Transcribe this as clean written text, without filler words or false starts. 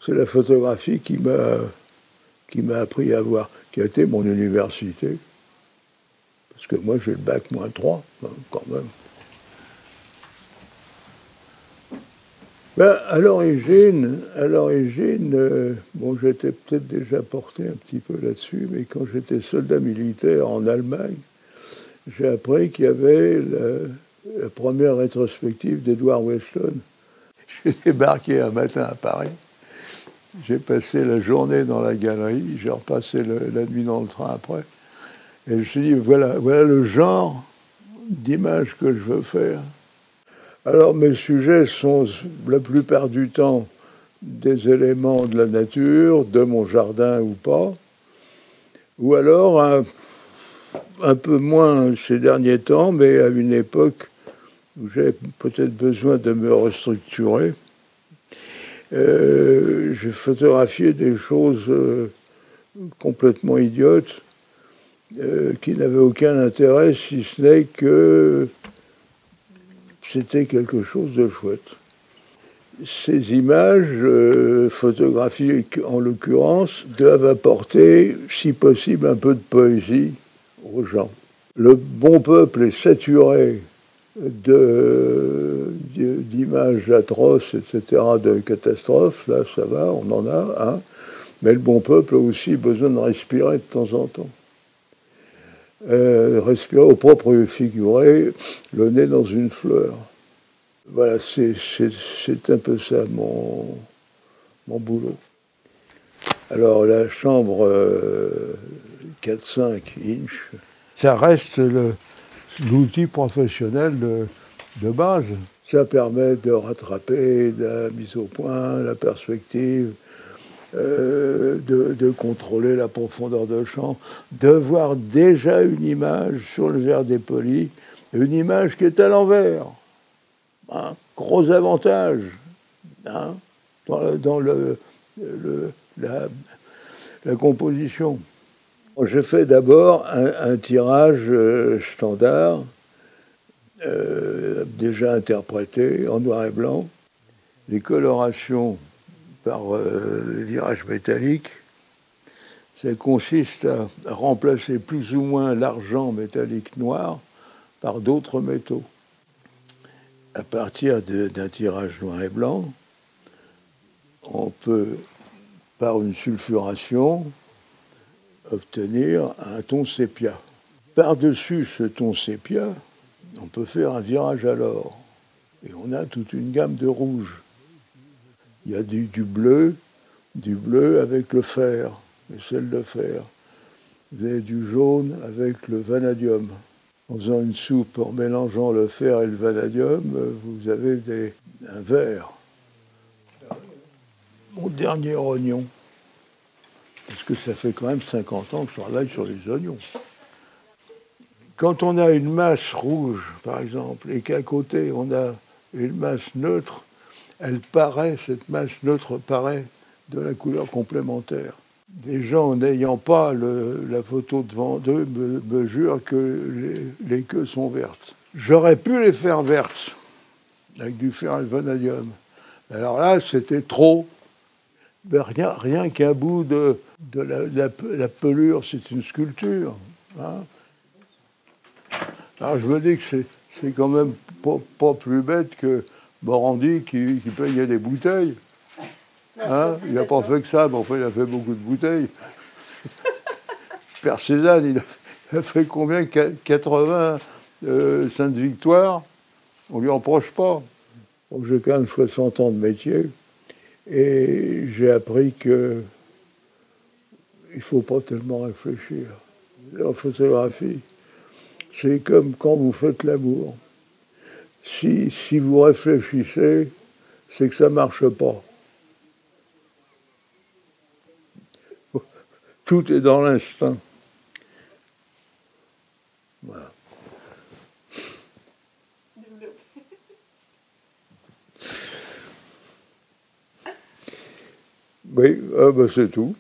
C'est la photographie qui m'a appris à voir, qui a été mon université. Parce que moi, j'ai le bac -3, hein, quand même. Ben, à l'origine, bon, j'étais peut-être déjà porté un petit peu là-dessus, mais quand j'étais soldat militaire en Allemagne, j'ai appris qu'il y avait la première rétrospective d'Edward Weston. J'ai débarqué un matin à Paris, j'ai passé la journée dans la galerie, j'ai repassé la nuit dans le train après, et je me suis dit, voilà le genre d'image que je veux faire. Alors mes sujets sont la plupart du temps des éléments de la nature, de mon jardin ou pas, ou alors un peu moins ces derniers temps, mais à une époque où j'avais peut-être besoin de me restructurer. J'ai photographié des choses complètement idiotes qui n'avaient aucun intérêt, si ce n'est que c'était quelque chose de chouette. Ces images photographiques, en l'occurrence, doivent apporter, si possible, un peu de poésie aux gens. Le bon peuple est saturé d'images atroces, etc., de catastrophes. Là, ça va, on en a, hein. Mais le bon peuple a aussi besoin de respirer de temps en temps. Respirer au propre figuré, le nez dans une fleur. Voilà, c'est un peu ça mon boulot. Alors la chambre 4-5 inch, ça reste l'outil professionnel de base. Ça permet de rattraper la mise au point, la perspective, de contrôler la profondeur de champ, de voir déjà une image sur le verre dépoli, une image qui est à l'envers. Un gros avantage, hein, dans la composition. Je fais d'abord un tirage standard, déjà interprété en noir et blanc, les colorations par virage métallique. Ça consiste à remplacer plus ou moins l'argent métallique noir par d'autres métaux. À partir d'un tirage noir et blanc, on peut, par une sulfuration, obtenir un ton sépia. Par-dessus ce ton sépia, on peut faire un virage à l'or. Et on a toute une gamme de rouges. Il y a du bleu avec le fer, le sel de fer. Vous avez du jaune avec le vanadium. En faisant une soupe, en mélangeant le fer et le vanadium, vous avez un vert. Mon dernier oignon, parce que ça fait quand même 50 ans que je travaille sur les oignons. Quand on a une masse rouge, par exemple, et qu'à côté on a une masse neutre, cette masse neutre paraît de la couleur complémentaire. Des gens n'ayant pas la photo devant d'eux me jurent que les queues sont vertes. J'aurais pu les faire vertes, avec du fer et le vanadium. Alors là, c'était trop. Mais rien qu'un bout de la pelure, c'est une sculpture. Hein. Alors je me dis que c'est quand même pas plus bête que Morandi qui peignait des bouteilles. Hein, il n'a pas fait que ça, mais enfin, il a fait beaucoup de bouteilles. Père Cézanne, il a fait combien 80 Sainte-Victoire. On lui en reproche pas. Donc, j'ai quand même 60 ans de métier et j'ai appris que il ne faut pas tellement réfléchir. La photographie, c'est comme quand vous faites l'amour. Si vous réfléchissez, c'est que ça ne marche pas. Tout est dans l'instinct. Voilà. Oui, c'est tout.